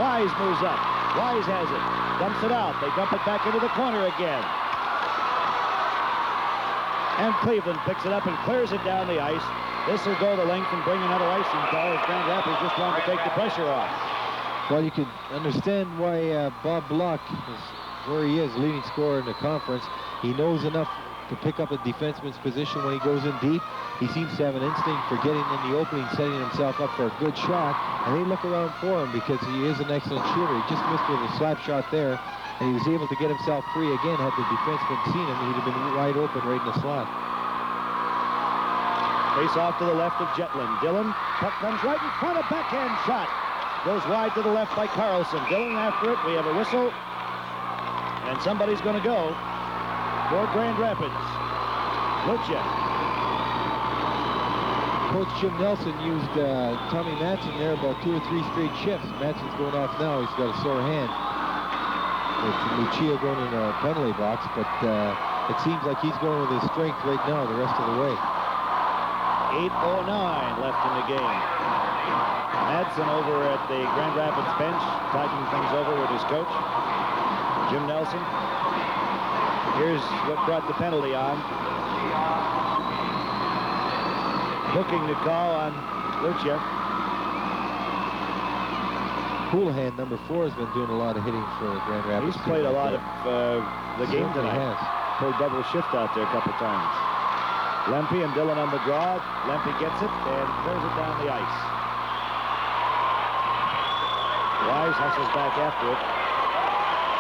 Wise moves up. Wise has it. Dumps it out. They dump it back into the corner again. And Cleveland picks it up and clears it down the ice. This will go the length and bring another icing call as Grand Rapids just trying to take the pressure off. Well, you can understand why Bob Block is where he is, leading scorer in the conference. He knows enough to pick up a defenseman's position when he goes in deep. He seems to have an instinct for getting in the opening, setting himself up for a good shot, and they look around for him because he is an excellent shooter. He just missed with a slap shot there, and he was able to get himself free again. Had the defenseman seen him, he'd have been wide open right in the slot. Face off to the left of Jetland. Dillon, puck comes right in front, a backhand shot. Goes wide to the left by Carlson. Dillon after it. We have a whistle, and somebody's going to go for Grand Rapids. Lucia. Coach Jim Nelson used Tommy Madsen there about 2 or 3 straight shifts. Madsen's going off now. He's got a sore hand. With Lucia going in a penalty box, but it seems like he's going with his strength right now the rest of the way. 8:09 left in the game. Madsen over at the Grand Rapids bench, talking things over with his coach, Jim Nelson. Here's what brought the penalty on. Hooking the call on Lucia. Houlihan, number 4, has been doing a lot of hitting for Grand Rapids. He's played a lot of the game tonight. Played double shift out there a couple times. Lempe and Dillon on the draw. Lempe gets it and throws it down the ice. Wise hustles back after it.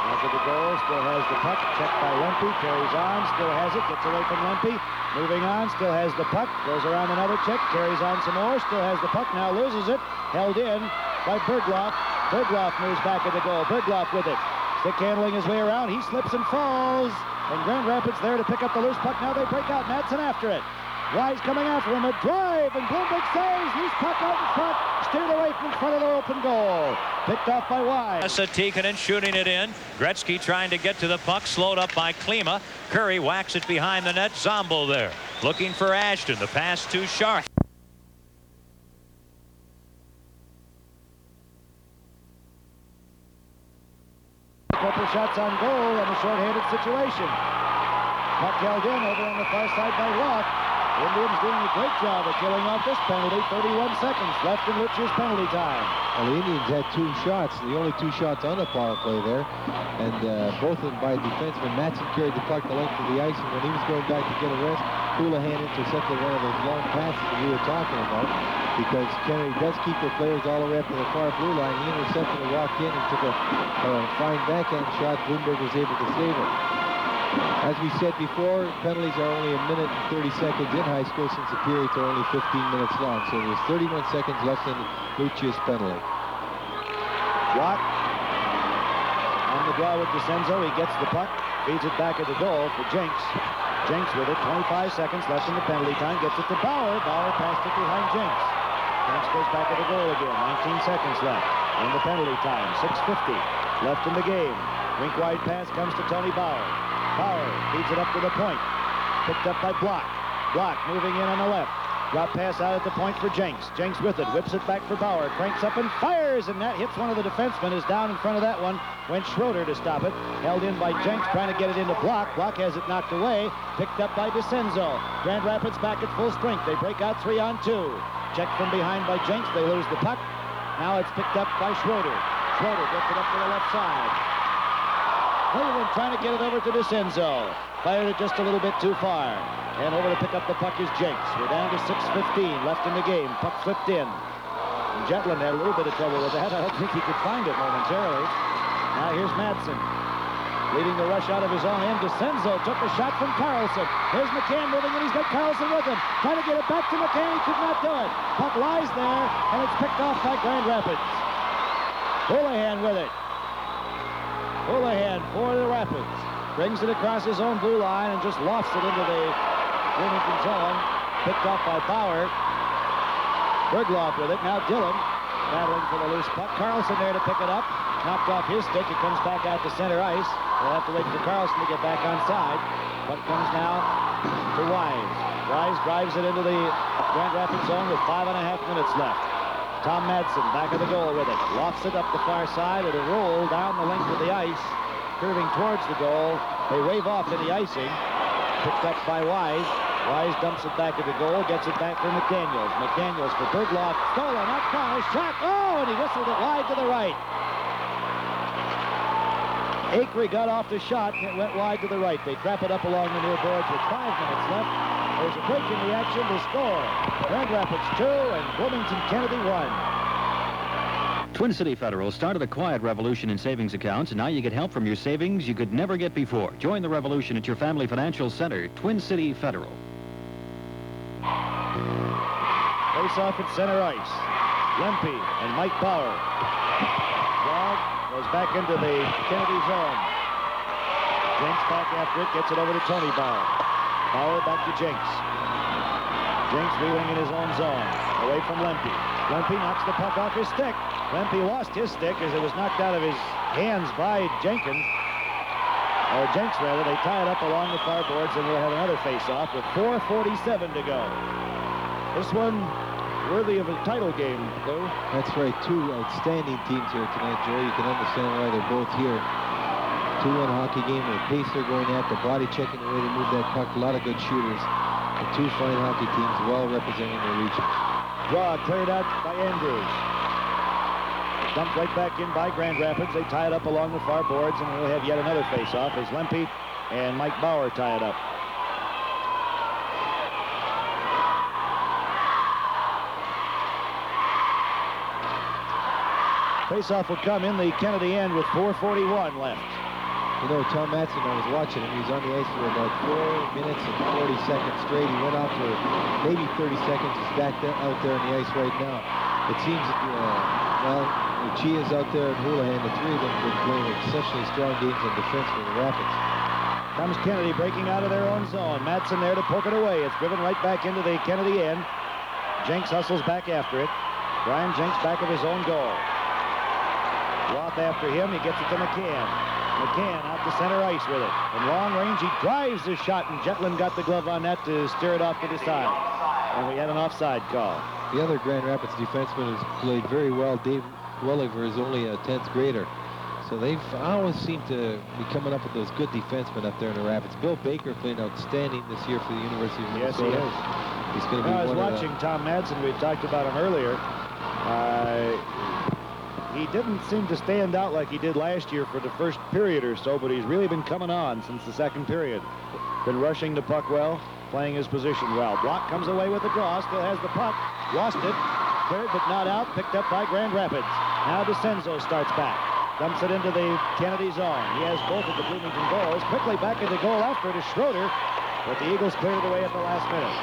After the goal, still has the puck. Checked by Lempe, carries on, still has it, gets away from Lempe. Moving on, still has the puck, goes around another check, carries on some more, still has the puck, now loses it. Held in by Bergloff. Bergloff moves back at the goal. Bergloff with it. Stick handling his way around. He slips and falls. And Grand Rapids there to pick up the loose puck. Now they break out. Madsen after it. Wise coming after him. A drive, and Bloomberg saves. Loose puck out in front. Steered away from in front of the open goal. Picked off by Wise. Tikkanen shooting it in. Gretzky trying to get to the puck. Slowed up by Klima. Curry whacks it behind the net. Zombo there. Looking for Ashton. The pass too sharp. Couple shots on goal and a short-handed situation. Puck held in over on the far side by Roth. Indians doing a great job of killing off this penalty. 31 seconds left in Lucia's penalty time. Well, the Indians had 2 shots, the only 2 shots on the power play there, and both of them by defenseman. Madsen carried the puck the length of the ice, and when he was going back to get a rest, Houlihan intercepted one of those long passes that we were talking about, because Kennedy does keep their players all the way up to the far blue line. He intercepted and walked in and took a fine backhand shot. Bloomberg was able to save it. As we said before, penalties are only a minute and 30 seconds in high school, since the periods are only 15 minutes long. So there's 31 seconds left in Lucia's penalty. Block. On the draw with DeCenzo. He gets the puck. Feeds it back at the goal for Jenks. Jenks with it. 25 seconds left in the penalty time. Gets it to Bauer. Bauer passed it behind Jenks. Jenks goes back at the goal again. 19 seconds left in the penalty time. 6:50 left in the game. Rink wide pass comes to Tony Bauer. Bauer feeds it up to the point. Picked up by Block. Block moving in on the left. Drop pass out at the point for Jenks. Jenks with it. Whips it back for Bauer. Cranks up and fires. And that hits one of the defensemen. Is down in front of that one. Went Schroeder to stop it. Held in by Jenks trying to get it into Block. Block has it knocked away. Picked up by DeCenzo. Grand Rapids back at full strength. They break out 3-on-2. Checked from behind by Jenks. They lose the puck. Now it's picked up by Schroeder. Schroeder gets it up to the left side. Cleveland trying to get it over to DeCenzo. Fired it just a little bit too far. And over to pick up the puck is Jenks. We're down to 6:15 left in the game. Puck flipped in. And Jetland had a little bit of trouble with that. I don't think he could find it momentarily. Now here's Madsen. Leading the rush out of his own end. DeCenzo took a shot from Carlson. Here's McCann moving in. He's got Carlson with him. Trying to get it back to McCann. He could not do it. Puck lies there, and it's picked off by Grand Rapids. Houlihan with it. Houlihan for the Rapids. Brings it across his own blue line and just lofts it into the Bloomington zone. Picked off by Bauer. Bergloff with it. Now Dillon battling for the loose puck. Carlson there to pick it up. Knocked off his stick. It comes back out to center ice. We'll have to wait for Carlson to get back on side. Puck comes now to Wise. Wise drives it into the Grand Rapids zone with 5.5 minutes left. Tom Madsen back of the goal with it. Lofts it up the far side. It'll roll down the length of the ice, curving towards the goal. They wave off in the icing. Picked up by Wise. Wise dumps it back at the goal. Gets it back for McDaniels. McDaniels for Bergloff. Stolen up front. Shot. Oh, and he whistled it wide to the right. Acree got off the shot and it went wide to the right. They trap it up along the near boards with 5 minutes left. There's a break in the action to score. Grand Rapids 2 and Bloomington Kennedy 1. Twin City Federal started a quiet revolution in savings accounts, and now you get help from your savings you could never get before. Join the revolution at your family financial center, Twin City Federal. Face off at center ice. Lempe and Mike Bauer. Drag goes back into the Kennedy zone. Jenks back after it, gets it over to Tony Bauer. Bauer back to Jenks. Jenks wheeling in his own zone. Away from Lempe. Lempe knocks the puck off his stick. Lempe lost his stick as it was knocked out of his hands by Jenkins. Or Jenks, rather. They tie it up along the far boards, and we'll have another face-off with 4:47 to go. This one worthy of a title game, Lou. That's right. 2 outstanding teams here tonight, Joe. You can understand why they're both here. 2-1 hockey game. The pace they're going at, the body checking the way they move that puck. A lot of good shooters. The 2 fine hockey teams well representing their regions. Draw cleared out by Andrews. Dumped right back in by Grand Rapids. They tie it up along the far boards, and we'll have yet another face-off as Lempe and Mike Bauer tie it up. Face-off will come in the Kennedy end with 4:41 left. You know, Tom Madsen, I was watching him. He was on the ice for about 4 minutes and 40 seconds straight. He went off for maybe 30 seconds. He's back out there on the ice right now. It seems, well, Lucia's out there and Houlihan, the three of them have been playing exceptionally strong games on defense for the Rapids. Comes Kennedy breaking out of their own zone. Madsen there to poke it away. It's driven right back into the Kennedy end. Jenks hustles back after it. Brian Jenks back of his own goal. Roth after him. He gets it to McCann. McCann out to center ice with it. From long range, he drives his shot, and Jetlin got the glove on that to steer it off to the side. And we had an offside call. The other Grand Rapids defenseman has played very well. Dave Welliver is only a 10th grader. So they've always seemed to be coming up with those good defensemen up there in the Rapids. Bill Baker played outstanding this year for the University of Minnesota. Yes, he is. He's going to be I was one watching Tom Madsen. We talked about him earlier. He didn't seem to stand out like he did last year for the first period or so, but he's really been coming on since the second period. Been rushing the puck well, playing his position well. Block comes away with the draw, still has the puck. Lost it, cleared but not out, picked up by Grand Rapids. Now DeCenzo starts back. Dumps it into the Kennedy zone. He has both of the Bloomington goals. Quickly back at the goal after it is Schroeder, but the Eagles cleared it away at the last minute.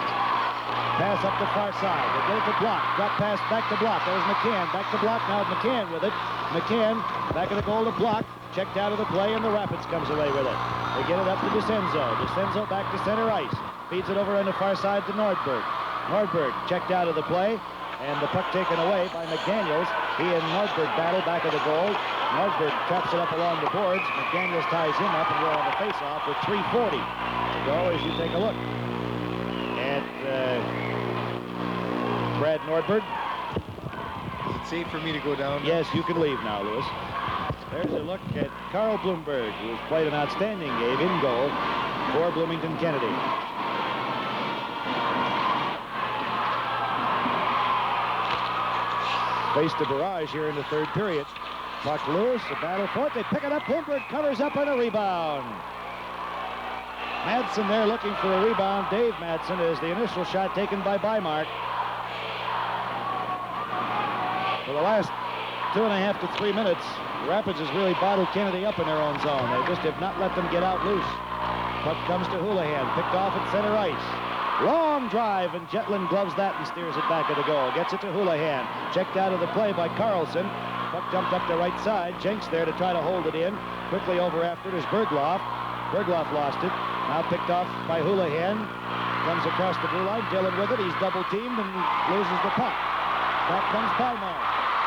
Pass up the far side. They get it to Block. Drop pass back to Block. There's McCann. Back to Block. Now McCann with it. McCann back at the goal to Block. Checked out of the play, and the Rapids comes away with it. They get it up to DeCenzo. DeCenzo back to center ice. Feeds it over on the far side to Nordberg. Nordberg checked out of the play, and the puck taken away by McDaniels. He and Nordberg battle back of the goal. Nordberg traps it up along the boards. McDaniels ties him up, and we're on the face-off with 3:40 to go as you take a look at Brad Nordberg. Is it safe for me to go down? Yes, you can leave now, Lewis. There's a look at Carl Bloomberg, who has played an outstanding game in goal for Bloomington Kennedy. Faced a barrage here in the third period. Puck loose, a battle for it. They pick it up. Bloomberg covers up on a rebound. Madsen there looking for a rebound. Dave Madsen is the initial shot taken by Bymark. For the last 2.5 to 3 minutes, Rapids has really bottled Kennedy up in their own zone. They just have not let them get out loose. Puck comes to Houlihan, picked off at center ice. Long drive, and Jetlin gloves that and steers it back of the goal. Gets it to Houlihan. Checked out of the play by Carlson. Puck jumped up the right side. Jenks there to try to hold it in. Quickly over after it is Bergloff. Bergloff lost it. Now picked off by Houlihan. Comes across the blue line. Dillon with it. He's double-teamed and loses the puck. Back comes Bymark.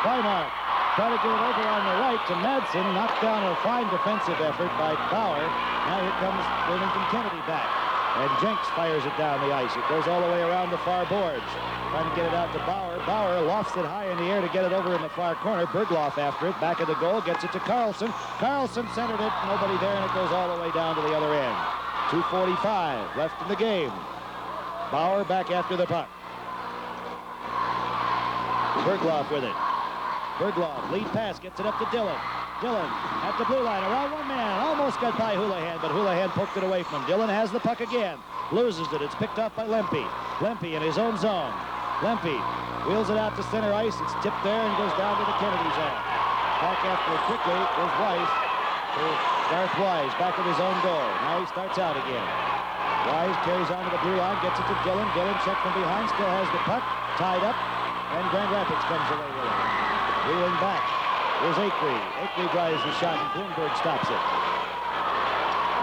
Bymark try to get it over on the right to Madsen. Knocked down a fine defensive effort by Bauer. Now here comes Bloomington Kennedy back. And Jenks fires it down the ice. It goes all the way around the far boards. Trying to get it out to Bauer. Bauer lofts it high in the air to get it over in the far corner. Bergloff after it. Back of the goal. Gets it to Carlson. Carlson centered it. Nobody there, and it goes all the way down to the other end. 2:45 left in the game. Bauer back after the puck. Bergloff with it. Bergloff, lead pass, gets it up to Dillon. Dillon at the blue line, around one man, almost got by Houlihan, but Houlihan poked it away from him. Dillon has the puck again, loses it. It's picked up by Lempe. Lempe in his own zone. Lempe wheels it out to center ice. It's tipped there and goes down to the Kennedy zone. Back after it quickly is Weiss. Garth Wise back of his own goal. Now he starts out again. Wise carries on to the blue line, gets it to Dillon. Dillon checked from behind, still has the puck, tied up, and Grand Rapids comes away with it. Wheeling back is Acree. Acree drives the shot, and Bloomberg stops it.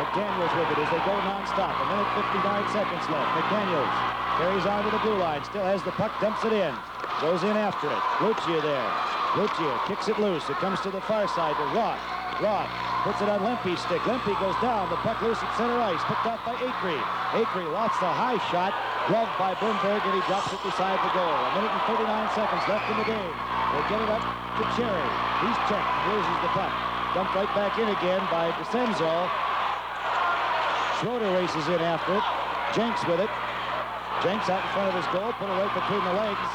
McDaniels with it as they go nonstop. 1:59 seconds left. McDaniels carries on to the blue line, still has the puck, dumps it in, goes in after it. Lucia there. Lucia kicks it loose. It comes to the far side to Roth. Roth puts it on Lempe's stick. Lempe goes down. The puck loose at center ice. Picked up by Acree. Acree lofts a high shot. Gloved by Bloomberg, and he drops it beside the goal. 1:39 seconds left in the game. They get it up to Cherry. He's checked. Loses the puck. Dumped right back in again by DeCenzo. Schroeder races in after it. Jenks with it. Jenks out in front of his goal. Put it right between the legs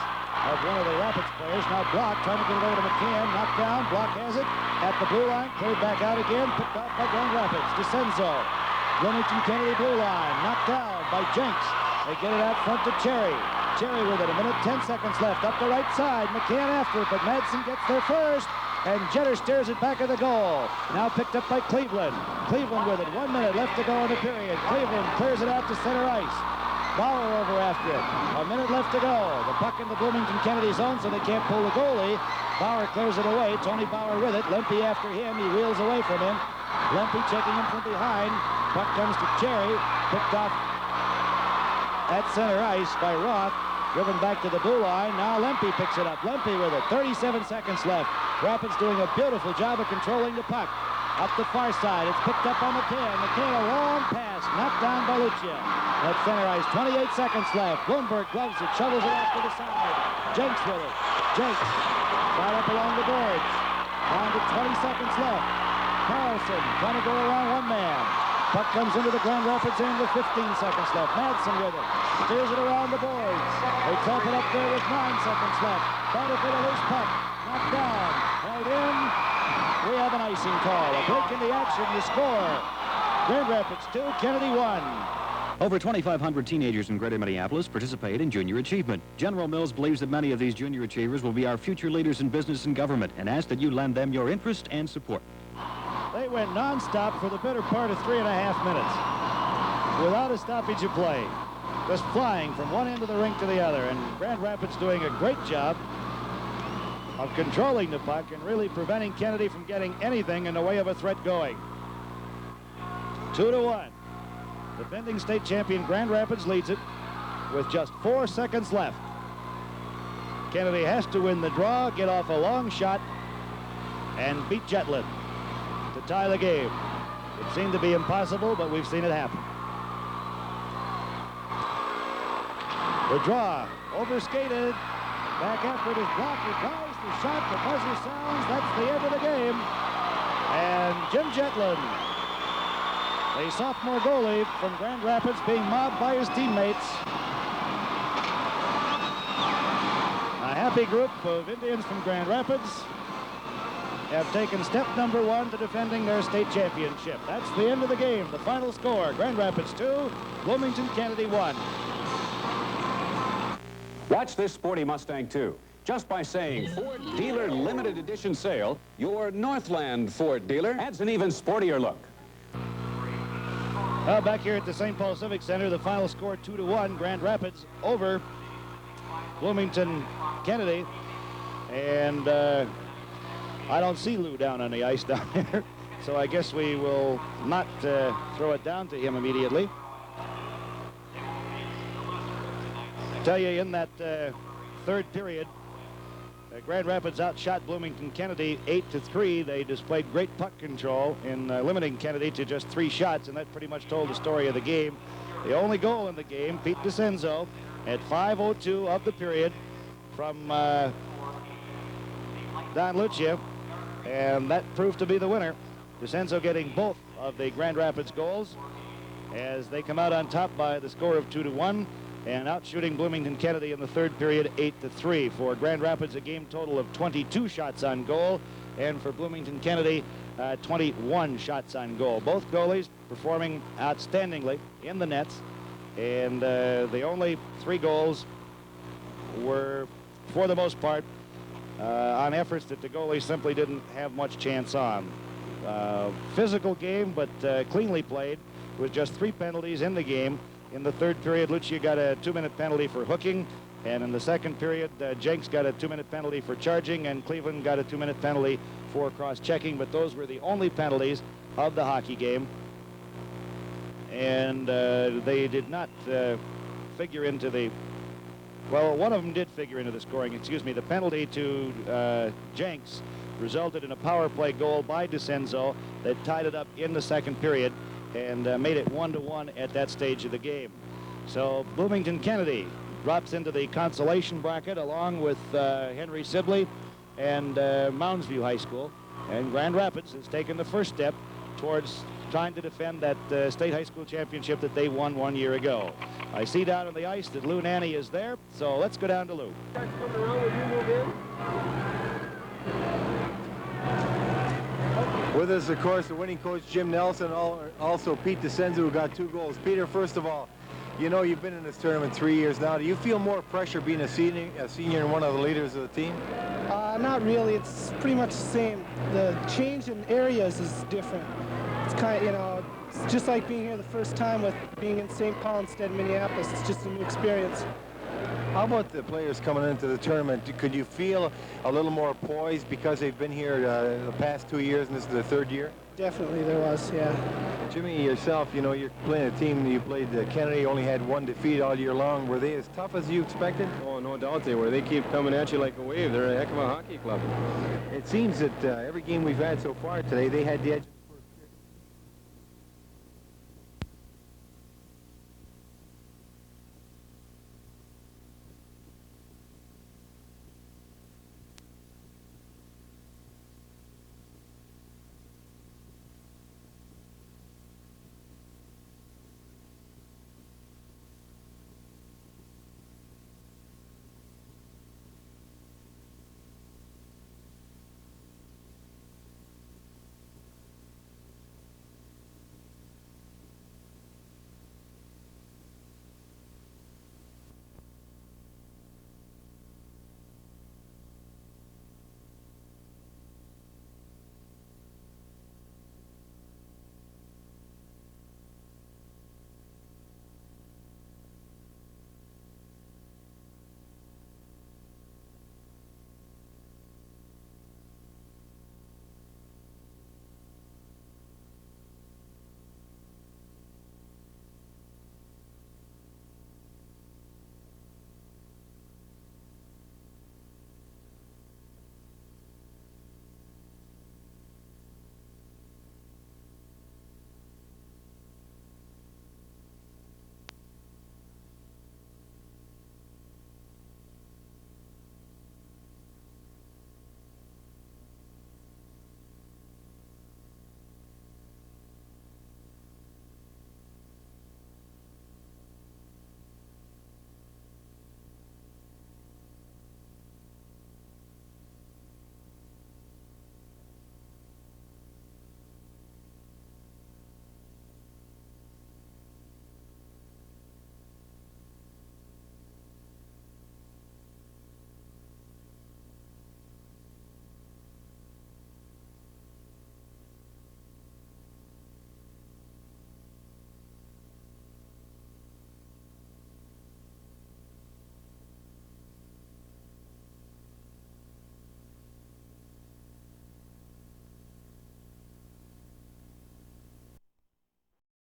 of one of the Rapids players. Now Block trying to get it over to McCann. Knocked down. Block has it at the blue line. Cleared back out again. Picked off by Grand Rapids. DeCenzo. Bloomington Kennedy blue line. Knocked down by Jenks. They get it out front to Cherry. Cherry with it. 1:10 left. Up the right side. McCann after it, but Madsen gets there first. And Jeter steers it back of the goal. Now picked up by Cleveland. Cleveland with it. 1 minute left to go in the period. Cleveland clears it out to center ice. Bauer over after it. 1 minute left to go. The puck in the Bloomington Kennedy zone, so they can't pull the goalie. Bauer clears it away. Tony Bauer with it. Lempe after him. He reels away from him. Lempe checking him from behind. Puck comes to Cherry. Picked off at center ice by Roth. Driven back to the blue line. Now Lempe picks it up. Lempe with it. 37 seconds left. Rapids doing a beautiful job of controlling the puck. Up the far side. It's picked up on McCann. McCann, a long pass. Knocked down by Lucia. At center ice. 28 seconds left. Bloomberg gloves it. Shovels it off to the side. Jenks with it. Jenks right up along the boards. Down to 20 seconds left. Carlson trying to go around one man. Puck comes into the Grand Rapids end with 15 seconds left. Madsen with it. Steers it around the boards. They tap it up there with 9 seconds left. Battle for the loose puck. Knocked down. Held in. We have an icing call. A break in the action to score. Grand Rapids 2, Kennedy 1. Over 2,500 teenagers in Greater Minneapolis participate in Junior Achievement. General Mills believes that many of these junior achievers will be our future leaders in business and government and asks that you lend them your interest and support. They went nonstop for the better part of 3.5 minutes without a stoppage of play. Just flying from one end of the rink to the other, and Grand Rapids doing a great job of controlling the puck and really preventing Kennedy from getting anything in the way of a threat going. 2-1. Defending state champion Grand Rapids leads it with just 4 seconds left. Kennedy has to win the draw, get off a long shot, and beat Jetlin to tie the game. It seemed to be impossible, but we've seen it happen. The draw, overskated, back after it is blocked, it tries the shot, the buzzer sounds, that's the end of the game. And Jim Jetlin, the sophomore goalie from Grand Rapids, being mobbed by his teammates. A happy group of Indians from Grand Rapids have taken step number 1 to defending their state championship. That's the end of the game. The final score, Grand Rapids 2, Bloomington Kennedy 1. Watch this sporty Mustang too. Just by saying Ford Dealer Limited Edition Sale, your Northland Ford dealer adds an even sportier look. Back here at the St. Paul Civic Center, the final score 2-1, Grand Rapids over Bloomington Kennedy. And I don't see Lou down on the ice down there, so I guess we will not throw it down to him immediately. Tell you, in that third period, Grand Rapids outshot Bloomington Kennedy 8-3. They displayed great puck control in limiting Kennedy to just 3 shots, and that pretty much told the story of the game. The only goal in the game, Pete DeCenzo, at 5:02 of the period from Don Lucia, and that proved to be the winner. DeCenzo getting both of the Grand Rapids goals as they come out on top by the score of 2-1. And outshooting Bloomington Kennedy in the third period 8-3. For Grand Rapids, a game total of 22 shots on goal, and for Bloomington Kennedy, 21 shots on goal. Both goalies performing outstandingly in the nets, and the only 3 goals were, for the most part, on efforts that the goalies simply didn't have much chance on. Physical game, but cleanly played, with just 3 penalties in the game. In the third period, Lucia got a 2-minute penalty for hooking, and in the second period, Jenks got a 2-minute penalty for charging, and Cleveland got a 2-minute penalty for cross-checking, but those were the only penalties of the hockey game. And they did not figure into the, well, one of them did figure into the scoring, excuse me. The penalty to Jenks resulted in a power play goal by DeCenzo that tied it up in the second period and made it 1-1 at that stage of the game. So Bloomington Kennedy drops into the consolation bracket along with Henry Sibley and Moundsview High School. And Grand Rapids has taken the first step towards trying to defend that state high school championship that they won 1 year ago. I see down on the ice that Lou Nanny is there, so let's go down to Lou. With us, of course, the winning coach, Jim Nelson, also Pete DeCenzo, who got 2 goals. Peter, first of all, you know you've been in this tournament 3 years now. Do you feel more pressure being a senior and one of the leaders of the team? Not really. It's pretty much the same. The change in areas is different. It's kind of, you know, it's just like being here the first time with being in St. Paul instead of Minneapolis. It's just a new experience. How about the players coming into the tournament? Could you feel a little more poised because they've been here the past 2 years and this is their third year? Definitely there was, yeah. Jimmy, yourself, you know, you're playing a team, you played Kennedy, only had 1 defeat all year long. Were they as tough as you expected? Oh, no doubt they were. They keep coming at you like a wave. They're a heck of a hockey club. It seems that every game we've had so far today, they had the edge.